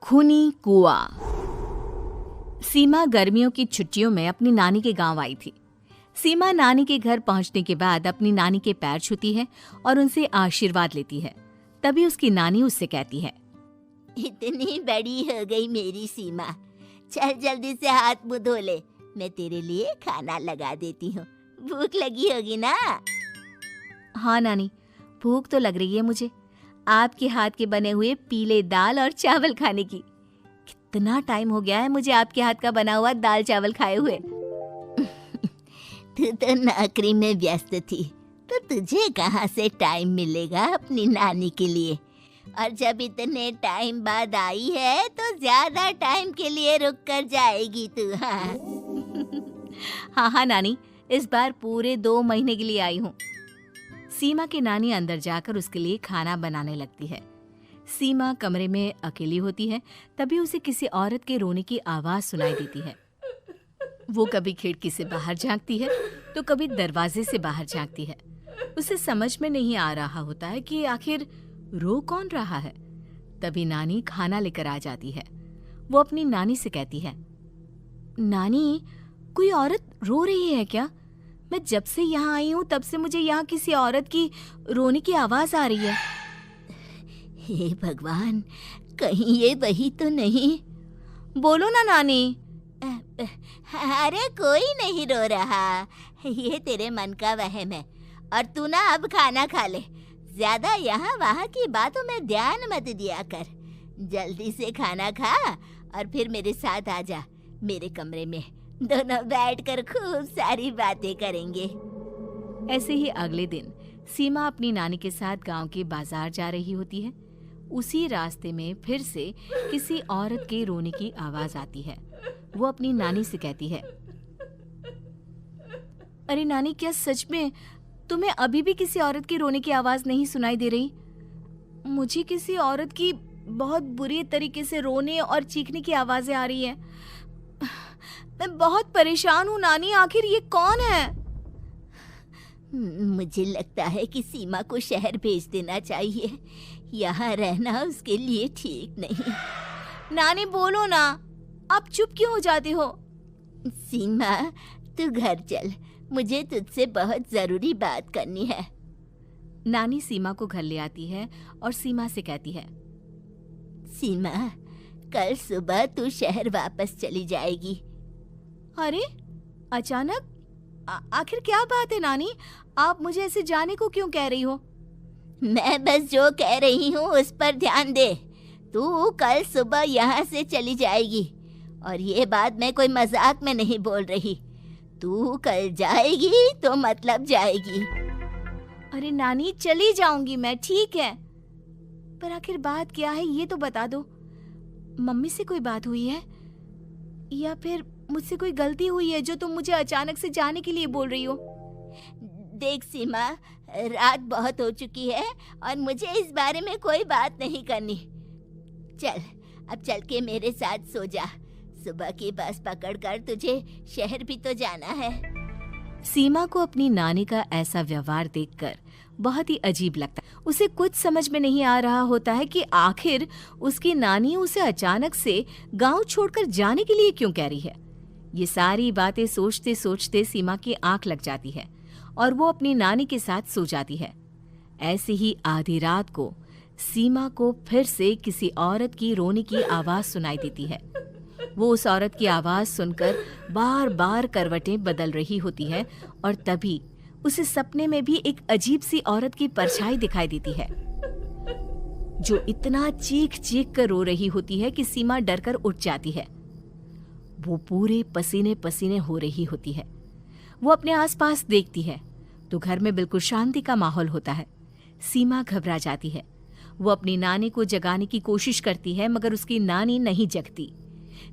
खूनी कुआं। सीमा गर्मियों की छुट्टियों में अपनी नानी के गांव आई थी। सीमा नानी के घर पहुंचने के बाद अपनी नानी के पैर छूती है और उनसे आशीर्वाद लेती है। तभी उसकी नानी उससे कहती है, इतनी बड़ी हो गई मेरी सीमा, चल जल्दी से हाथ मुंह धो ले, मैं तेरे लिए खाना लगा देती हूँ। भूख लगी होगी ना? हाँ नानी, भूख तो लग रही है मुझे, आपके हाथ के बने हुए पीले दाल और चावल खाने की। कितना टाइम हो गया है मुझे आपके हाथ का बना हुआ दाल चावल खाए हुए। तू तो नौकरी में व्यस्त थी, तो तुझे कहाँ से टाइम मिलेगा अपनी नानी के लिए? और जब इतने टाइम बाद आई है तो ज्यादा टाइम के लिए रुक कर जाएगी तू। हाँ हाँ नानी, इस बार पूरे 2 महीने के लिए आई हूँ। सीमा की नानी अंदर जाकर उसके लिए खाना बनाने लगती है। सीमा कमरे में अकेली होती है, तभी उसे किसी औरत के रोने की आवाज सुनाई देती है। वो कभी खिड़की से बाहर झांकती है तो कभी दरवाजे से बाहर झांकती है। उसे समझ में नहीं आ रहा होता है कि आखिर रो कौन रहा है। तभी नानी खाना लेकर आ जाती है। वो अपनी नानी से कहती है, नानी, कोई औरत रो रही है क्या? मैं जब से यहाँ आई हूँ तब से मुझे यहाँ किसी औरत की रोने की आवाज आ रही है। हे भगवान, कहीं ये वही तो नहीं? बोलो ना नानी। अरे कोई नहीं रो रहा, ये तेरे मन का वहम है। और तू ना अब खाना खा ले, ज्यादा यहाँ वहाँ की बातों में ध्यान मत दिया कर। जल्दी से खाना खा और फिर मेरे साथ आ जा मेरे कमरे में, दोनों बैठकर खूब सारी बातें करेंगे। ऐसे ही अगले दिन सीमा अपनी नानी के साथ गांव के बाजार जा रही होती है। उसी रास्ते में फिर से किसी औरत के रोने की आवाज आती है। वो अपनी नानी से कहती है, अरे नानी, क्या सच में तुम्हें अभी भी किसी औरत के रोने की आवाज नहीं सुनाई दे रही? मुझे किसी औरत की बहुत बुरी तरीके से रोने और चीखने की आवाजें आ रही हैं। मैं बहुत परेशान हूँ नानी, आखिर ये कौन है? मुझे लगता है कि सीमा को शहर भेज देना चाहिए, यहाँ रहना उसके लिए ठीक नहीं। नानी बोलो ना, आप चुप क्यों हो जाते हो? सीमा, तू घर चल, मुझे तुझसे बहुत जरूरी बात करनी है। नानी सीमा को घर ले आती है और सीमा से कहती है, सीमा, कल सुबह तू शहर वापस चली जाएगी। अरे अचानक? आखिर क्या बात है नानी, आप मुझे ऐसे जाने को क्यों कह रही हो? मैं बस जो कह रही हूँ उस पर ध्यान दे। तू कल सुबह यहाँ से चली जाएगी, और ये बात मैं कोई मजाक में नहीं बोल रही। तू कल जाएगी तो मतलब जाएगी। अरे नानी, चली जाऊंगी मैं, ठीक है, पर आखिर बात क्या है ये तो बता दो। मम्मी से कोई बात हुई है या फिर मुझसे कोई गलती हुई है जो तुम मुझे अचानक से जाने के लिए बोल रही हो? देख सीमा, रात बहुत हो चुकी है और मुझे इस बारे में कोई बात नहीं करनी। चल, अब चल के मेरे साथ सो जा। सुबह की बस पकड़कर तुझे शहर भी तो जाना है। सीमा को अपनी नानी का ऐसा व्यवहार देखकर बहुत ही अजीब लगता है। उसे कुछ समझ में नहीं आ रहा होता है कि आखिर उसकी नानी उसे अचानक से गांव छोड़कर जाने के लिए क्यों कह रही है। ये सारी बातें सोचते सोचते सीमा की आंख लग जाती है और वो अपनी नानी के साथ सो जाती है। ऐसे ही आधी रात को सीमा को फिर से किसी औरत की रोने की आवाज सुनाई देती है। वो उस औरत की आवाज सुनकर बार बार करवटें बदल रही होती है और तभी उसे सपने में भी एक अजीब सी औरत की परछाई दिखाई देती है, जो इतना चीख चीख कर रो रही होती है कि सीमा डरकर उठ जाती है। वो पूरे पसीने पसीने हो रही होती है। वो अपने आसपास देखती है तो घर में बिल्कुल शांति का माहौल होता है। सीमा घबरा जाती है। वो अपनी नानी को जगाने की कोशिश करती है, मगर उसकी नानी नहीं जगती।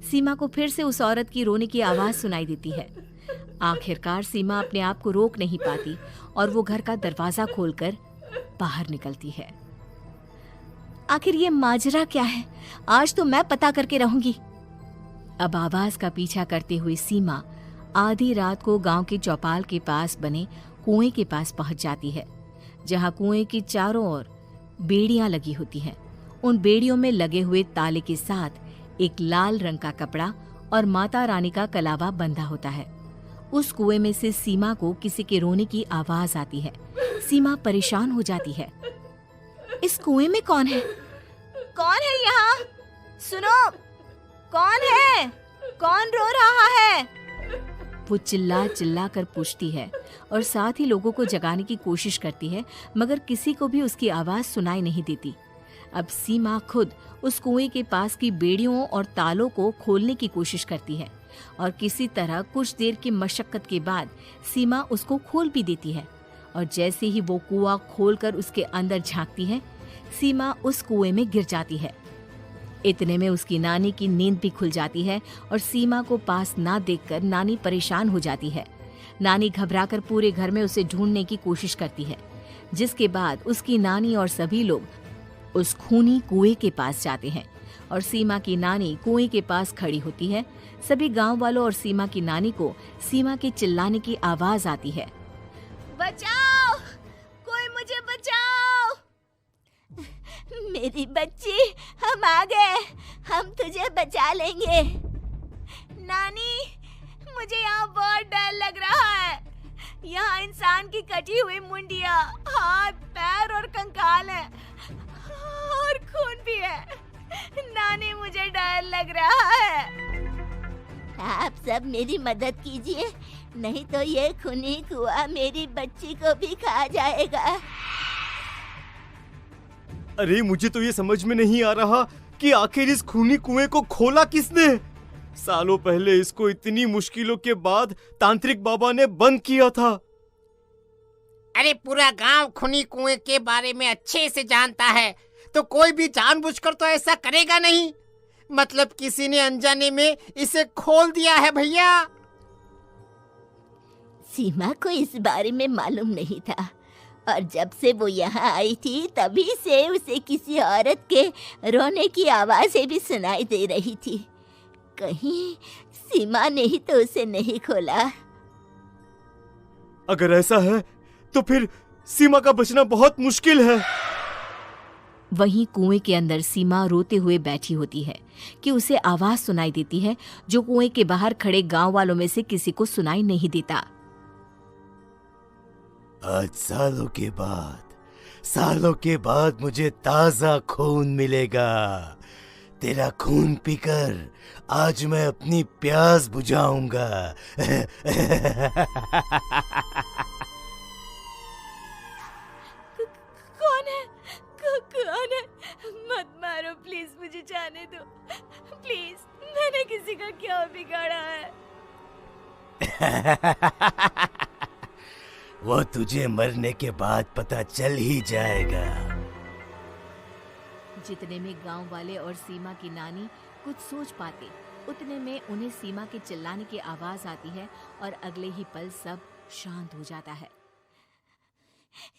सीमा को फिर से उस औरत की रोने की आवाज सुनाई देती है। आखिरकार सीमा अपने आप को रोक नहीं पाती और वो घर का दरवाजा खोलकर बाहर निकलती है। आखिर ये माजरा क्या है? आज तो मैं पता करके रहूंगी। अब आवाज का पीछा करते हुए सीमा आधी रात को गांव के चौपाल के पास बने कुएं के पास पहुंच जाती है, जहां कुएं की चारों ओर बेड़ियां लगी होती हैं। उन बेड़ियों में लगे हुए ताले के साथ एक लाल रंग का कपड़ा और माता रानी का कलावा बंधा होता है। उस कुएं में से सीमा को किसी के रोने की आवाज आती है। सीमा परेशान हो जाती है। इस कुएं में कौन है? कौन है यहाँ? सुनो, कौन है? कौन रो रहा है? वो चिल्ला चिल्ला कर पूछती है और साथ ही लोगों को जगाने की कोशिश करती है, मगर किसी को भी उसकी आवाज सुनाई नहीं देती। अब सीमा खुद उस कुएं के पास की बेड़ियों और तालों को खोलने की कोशिश करती है और किसी तरह कुछ देर की मशक्कत के बाद सीमा उसको खोल भी देती है। और जैसे ही वो कुआं खोलकर उसके अंदर झांकती है, सीमा उस कुएं में गिर जाती है। इतने में उसकी नानी की नींद भी खुल जाती है और सीमा को पास ना देखकर नानी परेशान हो जाती है। नानी घबराकर पूरे घर में उसे ढूंढने की कोशिश करती है, जिसके बाद उसकी नानी और सभी लोग उस खूनी कुएं के पास जाते हैं और सीमा की नानी कुएं के पास खड़ी होती है। सभी गांव वालों और सीमा की नानी को सीमा के चिल्लाने की आवाज आती है। बचाओ, कोई मुझे बचाओ। मेरी बच्ची, हम आ गए, हम तुझे बचा लेंगे। नानी, मुझे यहाँ बहुत डर लग रहा है। यहाँ इंसान की कटी हुई मुंडिया, हाथ, पैर और कंकाल है और खून भी है। नानी, मुझे डर लग रहा है। आप सब मेरी मदद कीजिए, नहीं तो ये खूनी कुआं मेरी बच्ची को भी खा जाएगा। अरे मुझे तो ये समझ में नहीं आ रहा कि आखिर इस खूनी कुएं को खोला किसने। सालों पहले इसको इतनी मुश्किलों के बाद तांत्रिक बाबा ने बंद किया था। अरे पूरा गांव खूनी कुएं के बारे में अच्छे से जानता है, तो कोई भी जानबूझकर तो ऐसा करेगा नहीं। मतलब किसी ने अनजाने में इसे खोल दिया है भैया। सीमा को इस बारे में मालूम नहीं था और जब से वो यहाँ आई थी तभी से उसे किसी औरत के रोने की आवाज़ें भी सुनाई दे रही थी। कहीं सीमा ने ही तो उसे नहीं खोला। अगर ऐसा है तो फिर सीमा का बचना बहुत मुश्किल है। वहीं कुएं के अंदर सीमा रोते हुए बैठी होती है कि उसे आवाज सुनाई देती है जो कुएं के बाहर खड़े गांव वालों में से किसी को सुनाई नहीं देता। आज सालों के बाद मुझे ताजा खून मिलेगा। तेरा खून पीकर आज मैं अपनी प्यास बुझाऊंगा। कौन है? कौन है? मत मारो प्लीज, मुझे जाने दो प्लीज। मैंने किसी का क्या बिगाड़ा है? वो तुझे मरने के बाद पता चल ही जाएगा। जितने में गांव वाले और सीमा की नानी कुछ सोच पाते, उतने में उन्हें सीमा के चिल्लाने की आवाज आती है और अगले ही पल सब शांत हो जाता है।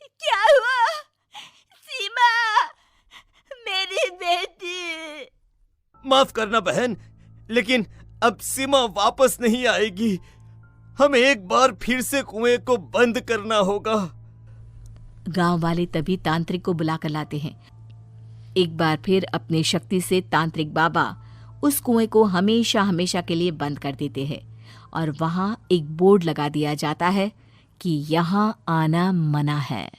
क्या हुआ? सीमा, मेरी बेटी। माफ करना बहन, लेकिन अब सीमा वापस नहीं आएगी। हमें एक बार फिर से कुएं को बंद करना होगा। गांव वाले तभी तांत्रिक को बुलाकर लाते हैं। एक बार फिर अपनी शक्ति से तांत्रिक बाबा उस कुएं को हमेशा हमेशा के लिए बंद कर देते हैं और वहां एक बोर्ड लगा दिया जाता है कि यहाँ आना मना है।